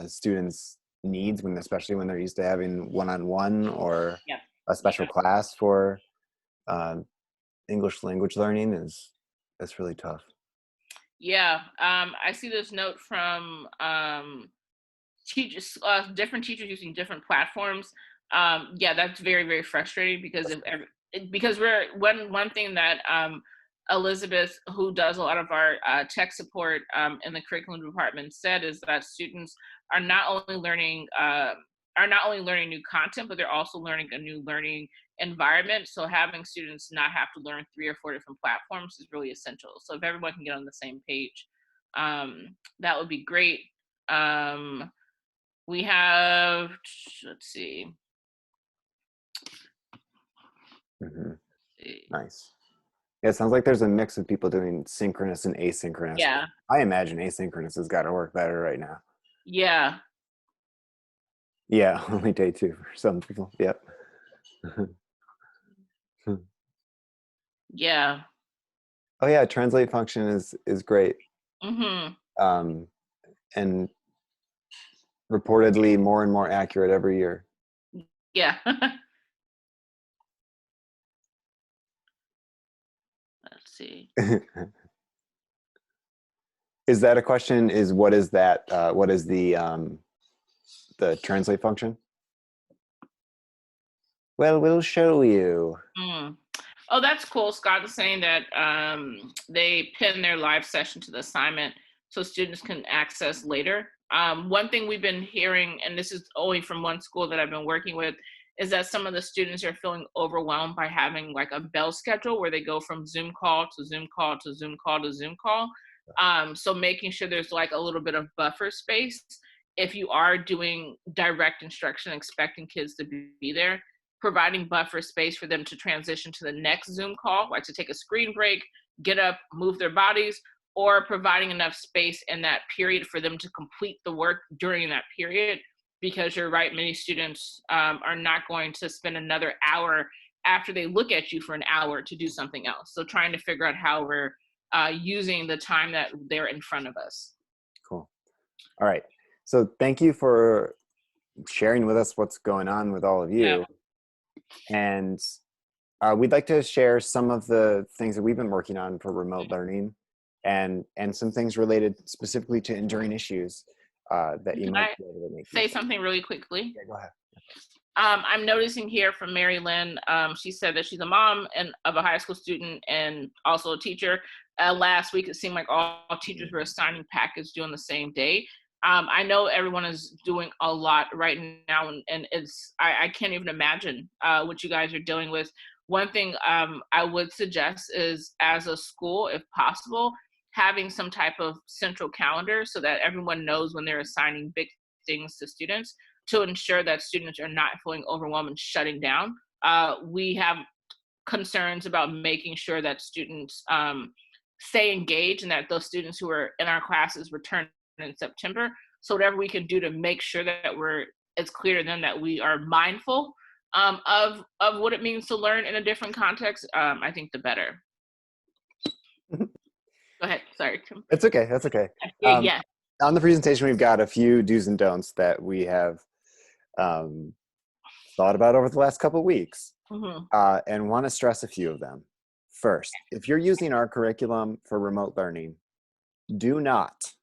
students' needs when, especially when they're used to having one-on-one or yep, a special yeah. class for uh, English language learning is that's really tough. Yeah, I see this note from teachers, different teachers using different platforms. Yeah, that's very, very frustrating because because we're one thing that Elizabeth, who does a lot of our tech support in the curriculum department, said is that students are not only learning new content, but they're also learning a new learning environment. So having students not have to learn 3 or 4 different platforms is really essential. So if everyone can get on the same page, that would be great. Um, we have, let's see. Hmm. Nice. Yeah, it sounds like there's a mix of people doing synchronous and asynchronous. Yeah, I imagine asynchronous has got to work better right now. yeah, Yeah, only day two for some people. Yep. yeah. Oh yeah, translate function is great, Mm-hmm. um, and reportedly more and more accurate every year. Yeah. Let's see. Is that a question? Is what is that? What is the translate function? Well, we'll show you. Mm. Oh, that's cool. Scott is saying that they pin their live session to the assignment so students can access later. One thing we've been hearing, and this is only from one school that I've been working with, is that some of the students are feeling overwhelmed by having like a bell schedule where they go from Zoom call to Zoom call to Zoom call to Zoom call. So making sure there's like a little bit of buffer space if you are doing direct instruction, expecting kids to be there, providing buffer space for them to transition to the next Zoom call, like to take a screen break, get up, move their bodies, or providing enough space in that period for them to complete the work during that period. Because you're right, many students are not going to spend another hour after they look at you for an hour to do something else. So trying to figure out how we're using the time that they're in front of us. Cool. All right. So thank you for sharing with us what's going on with all of Yeah. you. And we'd like to share some of the things that we've been working on for remote learning and some things related specifically to enduring issues that you Can might I be able to make say use of. something really quickly? Yeah, go ahead. I'm noticing here from Mary Lynn, she said that she's a mom and of a high school student and also a teacher. Last week, it seemed like all teachers were assigning packets due on the same day. I know everyone is doing a lot right now, and I can't even imagine what you guys are dealing with. One thing I would suggest is, as a school, if possible, having some type of central calendar so that everyone knows when they're assigning big things to students to ensure that students are not feeling overwhelmed and shutting down. We have concerns about making sure that students stay engaged and that those students who are in our classes return in September. So whatever we can do to make sure that it's clear to them that we are mindful of what it means to learn in a different context, I think the better. Go ahead. Sorry, Tim. It's okay. That's okay. Yeah, yeah. On the presentation, we've got a few do's and don'ts that we have um, thought about over the last couple of weeks, Mhm. and want to stress a few of them. First, if you're using our curriculum for remote learning, do not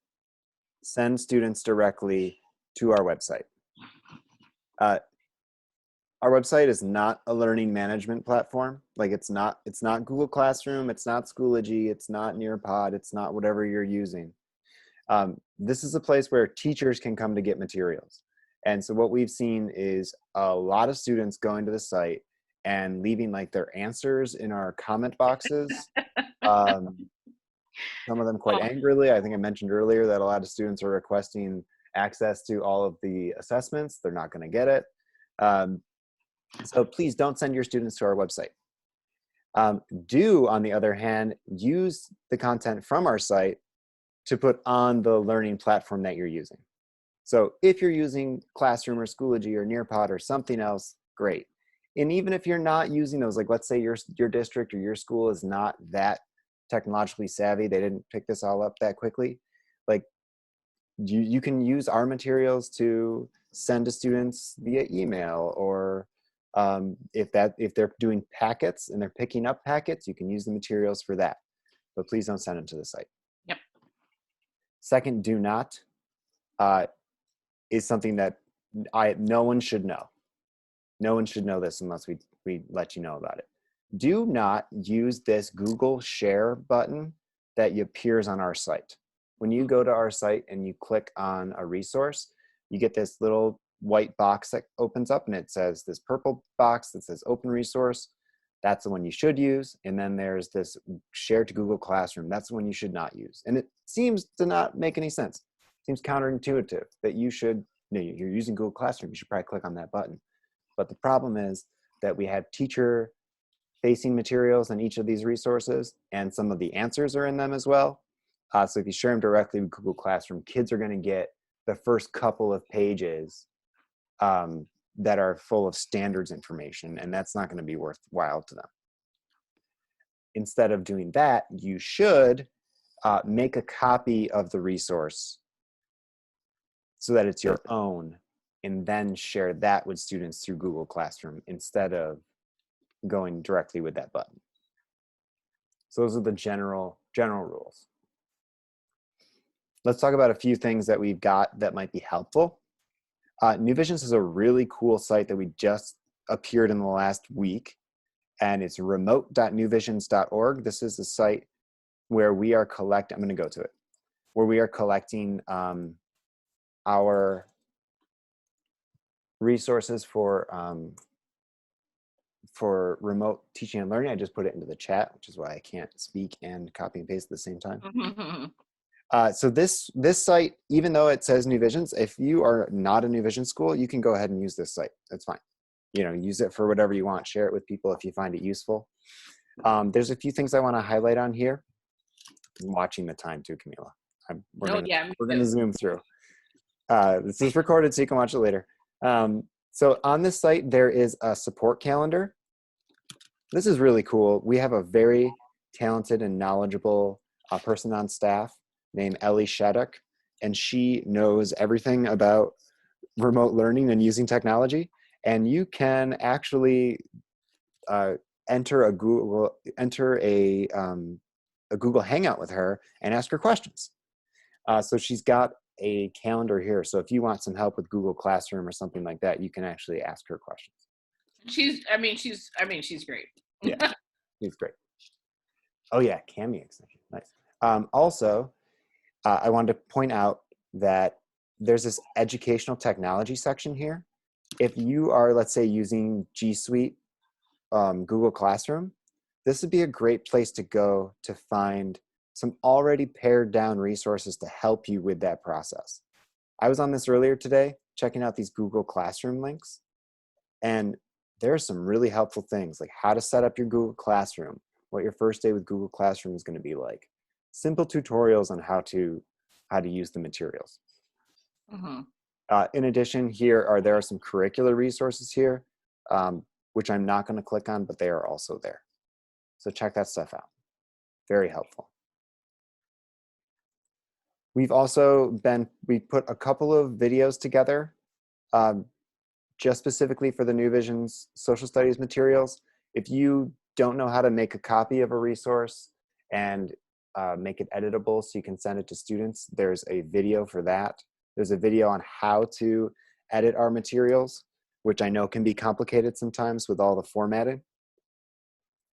send students directly to our website. Uh, our website is not a learning management platform. Like it's not Google Classroom, it's not Schoology, it's not Nearpod, it's not whatever you're using. This is a place where teachers can come to get materials. And so what we've seen is a lot of students going to the site and leaving like their answers in our comment boxes. Um, some of them quite Oh, angrily. I think I mentioned earlier that a lot of students are requesting access to all of the assessments. They're not going to get it. Um, so please don't send your students to our website. Do, on the other hand, use the content from our site to put on the learning platform that you're using. So if you're using Classroom or Schoology or Nearpod or something else, great. And even if you're not using those, like let's say your district or your school is not that technologically savvy, they didn't pick this all up that quickly, like you can use our materials to send to students via email, or if they're doing packets and they're picking up packets, you can use the materials for that. But please don't send them to the site. yep. Second, do not uh, is something that no one should know. No one should know this unless we let you know about it. Do not use this Google Share button that appears on our site. When you go to our site and you click on a resource, you get this little white box that opens up and it says this purple box that says open resource. That's the one you should use. And then there's this share to Google Classroom. That's the one you should not use. And it seems to not make any sense. It seems counterintuitive that you should, you're using Google Classroom, you should probably click on that button. But the problem is that we have teacher facing materials in each of these resources, and some of the answers are in them as well. So if you share them directly with Google Classroom, kids are going to get the first couple of pages that are full of standards information, and that's not going to be worthwhile to them. Instead of doing that, you should make a copy of the resource so that it's your own, and then share that with students through Google Classroom instead of going directly with that button. So those are the general rules. Let's talk about a few things that we've got that might be helpful. New Visions is a really cool site that we just appeared in the last week, and it's remote.newvisions.org. This is the site where we are collecting, I'm going to go to it, where we are collecting our resources for remote teaching and learning. I just put it into the chat, which is why I can't speak and copy and paste at the same time. So this site, even though it says New Visions, if you are not a New Vision school, you can go ahead and use this site. That's fine. Use it for whatever you want. Share it with people if you find it useful. There's a few things I want to highlight on here. I'm watching the time too, Camila. We're going to zoom through. This is recorded so you can watch it later. So on this site, there is a support calendar. This is really cool. We have a very talented and knowledgeable person on staff named Ellie Shattuck, and she knows everything about remote learning and using technology. And you can actually enter a Google Hangout with her and ask her questions. So she's got a calendar here. So if you want some help with Google Classroom or something like that, you can actually ask her questions. She's great. Yeah, she's great. Oh yeah, Cami extension, nice. Also, I wanted to point out that there's this educational technology section here. If you are, let's say, using G Suite, Google Classroom, this would be a great place to go to find some already pared down resources to help you with that process. I was on this earlier today, checking out these Google Classroom links, and there are some really helpful things like how to set up your Google Classroom, what your first day with Google Classroom is going to be like, simple tutorials on how to use the materials. In addition, there are some curricular resources here, which I'm not going to click on, but they are also there. So check that stuff out. Very helpful. We've also we put a couple of videos together um, just specifically for the New Vision's social studies materials. If you don't know how to make a copy of a resource and make it editable so you can send it to students, there's a video for that. There's a video on how to edit our materials, which I know can be complicated sometimes with all the formatting.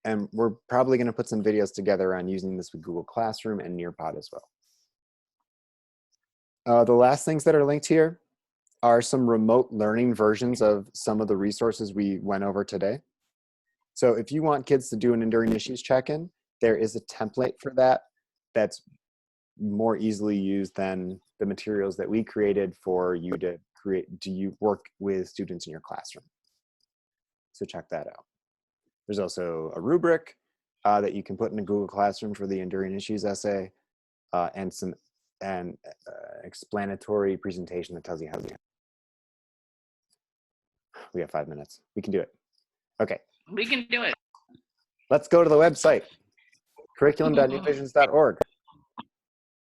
And we're probably going to put some videos together on using this with Google Classroom and Nearpod as well. The last things that are linked here are some remote learning versions of some of the resources we went over today. So if you want kids to do an Enduring Issues check-in, there is a template for that that's more easily used than the materials that we created for you to create. Do you work with students in your classroom? So check that out. There's also a rubric that you can put in a Google Classroom for the Enduring Issues essay, and some explanatory presentation that tells you how to do it. We have 5 minutes. We can do it. Okay. We can do it. Let's go to the website, curriculum.newvisions.org.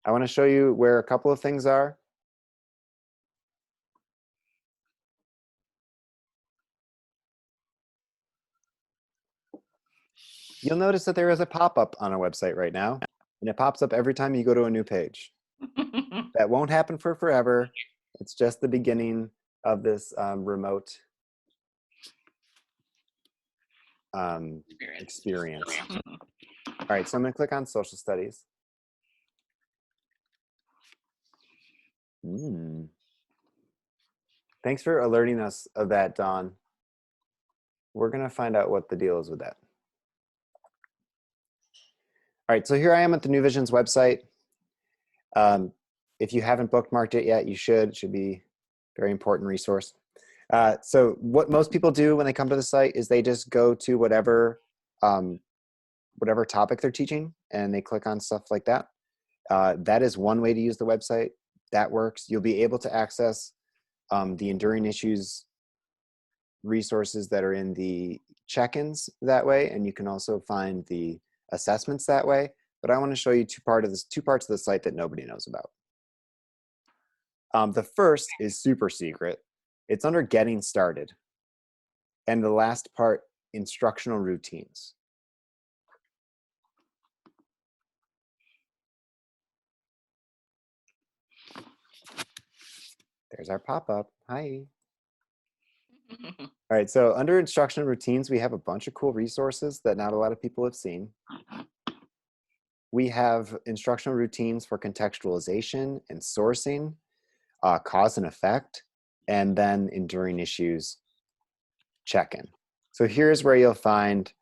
I want to show you where a couple of things are. You'll notice that there is a pop-up on our website right now, and it pops up every time you go to a new page. That won't happen for forever. It's just the beginning of this remote experience. All right, so I'm going to click on social studies. Thanks for alerting us of that, Dawn. We're going to find out what the deal is with that. All right, so here I am at the New Vision's website. If you haven't bookmarked it yet, you should. It should be a very important resource. So what most people do when they come to the site is they just go to whatever topic they're teaching, and they click on stuff like that. That is one way to use the website. That works. You'll be able to access the Enduring Issues resources that are in the check-ins that way, and you can also find the assessments that way. But I want to show you two parts of the site that nobody knows about. The first is super secret. It's under Getting Started. And the last part, Instructional Routines. There's our pop-up. Hi. All right, so under Instructional Routines, we have a bunch of cool resources that not a lot of people have seen. We have instructional routines for contextualization and sourcing, cause and effect, and then Enduring Issues check-in. So here's where you'll find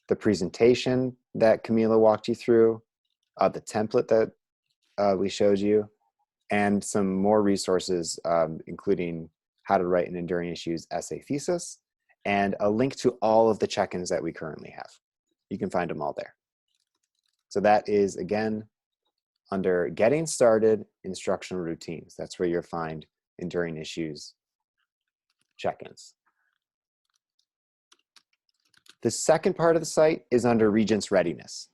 the presentation that Camila walked you through, the template that we showed you, and some more resources, including how to write an Enduring Issues essay thesis, and a link to all of the check-ins that we currently have. You can find them all there. So that is, again, under Getting Started, Instructional Routines. That's where you'll find Enduring Issues check-ins. The second part of the site is under Regents Readiness.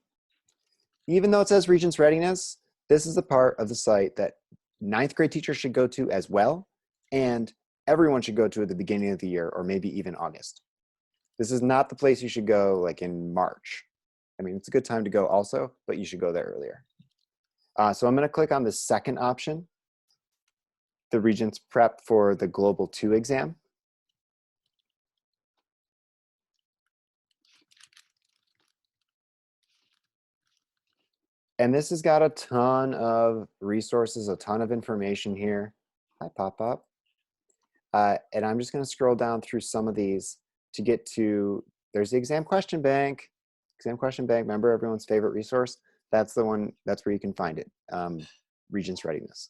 Even though it says Regents Readiness, this is the part of the site that 9th grade teachers should go to as well, and everyone should go to at the beginning of the year, or maybe even August. This is not the place you should go like in March. I mean, it's a good time to go also, but you should go there earlier. So I'm going to click on the second option, the Regents Prep for the Global 2 exam. And this has got a ton of resources, a ton of information here. Hi, pop-up. And I'm just going to scroll down through some of these to get to, there's the exam question bank. Exam question bank, remember everyone's favorite resource? That's the one, that's where you can find it, Regents Readiness.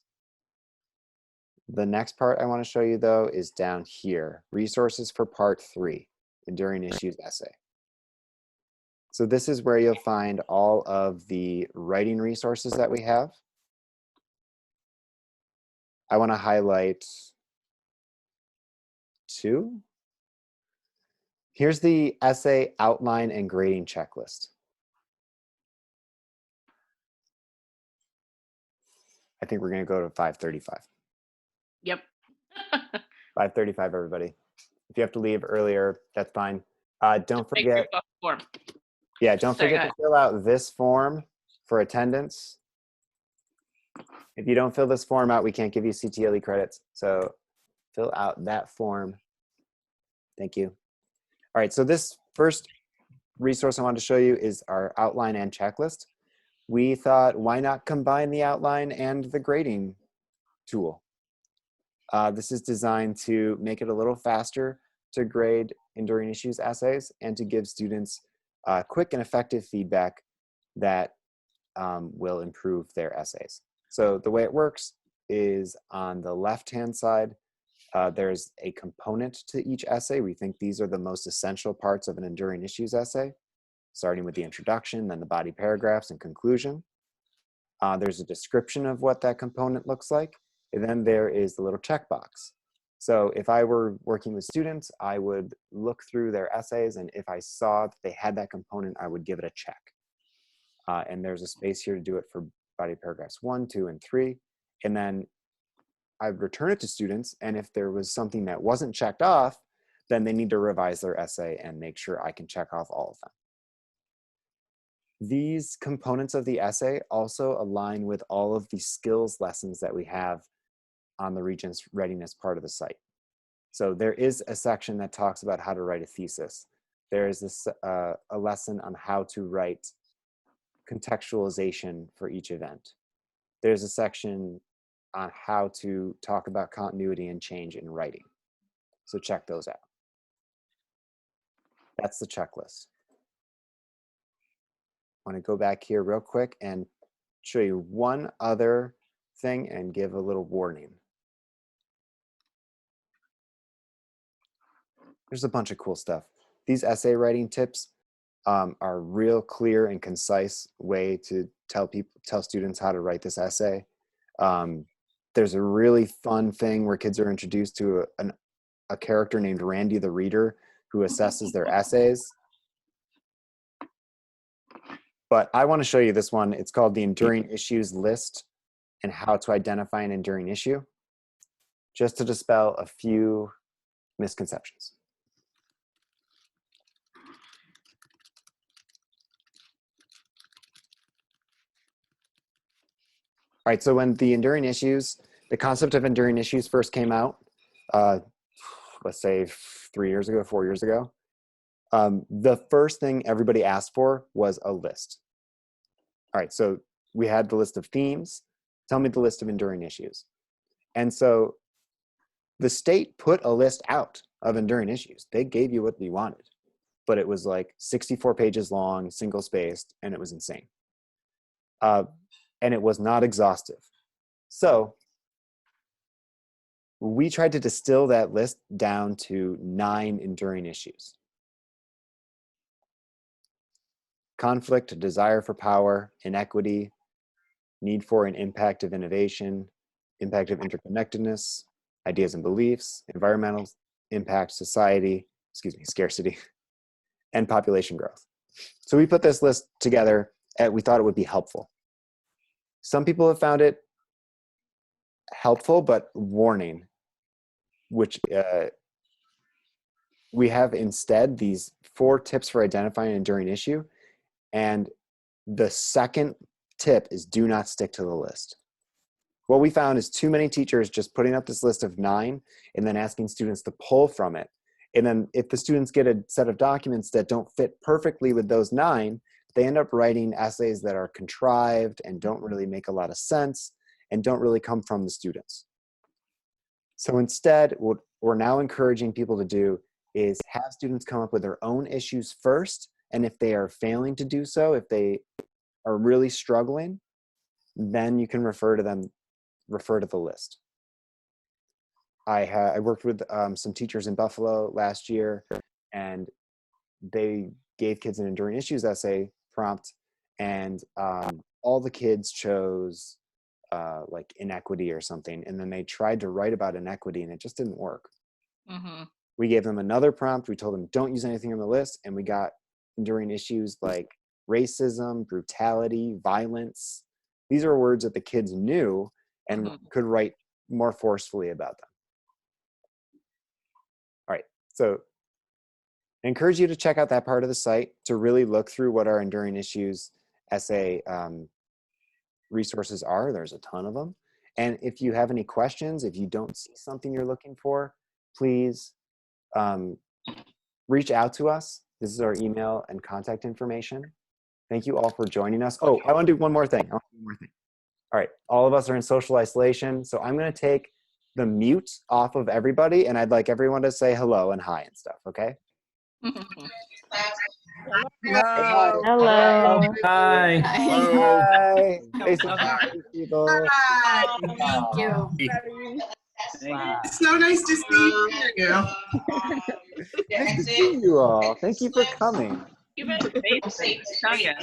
The next part I want to show you though is down here, resources for part 3, Enduring Issues essay. So this is where you'll find all of the writing resources that we have. I want to highlight 2. Here's the essay outline and grading checklist. I think we're going to go to 5:35. Yep. 5:35, everybody. If you have to leave earlier, that's fine. Don't Make sure you forget, fill out the form. yeah, don't Sorry, go forget to ahead. fill out this form for attendance. If you don't fill this form out, we can't give you CTLE credits. So fill out that form. Thank you. All right, so this first resource I wanted to show you is our outline and checklist. We thought, why not combine the outline and the grading tool? This is designed to make it a little faster to grade enduring issues essays and to give students quick and effective feedback that will improve their essays. So the way it works is on the left-hand side, there's a component to each essay. We think these are the most essential parts of an enduring issues essay, starting with the introduction, then the body paragraphs and conclusion. There's a description of what that component looks like, and then there is the little checkbox. So if I were working with students, I would look through their essays, and if I saw that they had that component, I would give it a check. And there's a space here to do it for body paragraphs 1, 2, and 3. And then I'd return it to students, and if there was something that wasn't checked off, then they need to revise their essay and make sure I can check off all of them. These components of the essay also align with all of the skills lessons that we have on the Regents Readiness part of the site. So there is a section that talks about how to write a thesis. There is this, a lesson on how to write contextualization for each event. There's a section on how to talk about continuity and change in writing. So check those out. That's the checklist. I want to go back here real quick and show you one other thing and give a little warning. There's a bunch of cool stuff. These essay writing tips are real clear and concise way to tell students how to write this essay. There's a really fun thing where kids are introduced to a character named Randy the Reader who assesses their essays. But I want to show you this one. It's called the Enduring Issues List and How to Identify an Enduring Issue, just to dispel a few misconceptions. All right, so when the enduring issues, the concept of enduring issues first came out, let's say 3 years ago, 4 years ago, the first thing everybody asked for was a list. All right, so we had the list of themes. Tell me the list of enduring issues. And so the state put a list out of enduring issues. They gave you what you wanted, but it was like 64 pages long, single spaced, and it was insane. And it was not exhaustive. So we tried to distill that list down to 9 enduring issues. Conflict, desire for power, inequity, need for and impact of innovation, impact of interconnectedness, ideas and beliefs, environmental impact, scarcity, and population growth. So we put this list together and we thought it would be helpful. Some people have found it helpful, but warning, which we have instead these 4 tips for identifying an enduring issue. And the second tip is do not stick to the list. What we found is too many teachers just putting up this list of 9 and then asking students to pull from it. And then if the students get a set of documents that don't fit perfectly with those 9, they end up writing essays that are contrived and don't really make a lot of sense and don't really come from the students. So instead, what we're now encouraging people to do is have students come up with their own issues first. And if they are failing to do so, if they are really struggling, then you can refer to the list. I worked with some teachers in Buffalo last year, and they gave kids an enduring issues essay prompt, and all the kids chose like inequity or something, and then they tried to write about inequity, and it just didn't work. Mm-hmm. We gave them another prompt. We told them don't use anything on the list, and we got enduring issues like racism, brutality, violence. These are words that the kids knew, and could write more forcefully about them. All right, so I encourage you to check out that part of the site to really look through what our Enduring Issues essay resources are. There's a ton of them. And if you have any questions, if you don't see something you're looking for, please reach out to us. This is our email and contact information. Thank you all for joining us. Oh, I want to do one more thing. All right, all of us are in social isolation, so I'm going to take the mute off of everybody, and I'd like everyone to say hello and hi and stuff, okay? Hello. Hello. Hi. Hi. Say some Hi. hi, people. Hi. Thank you. It's so nice to see you. Nice to see you all. Thank you for coming. You've been amazing. Tell ya.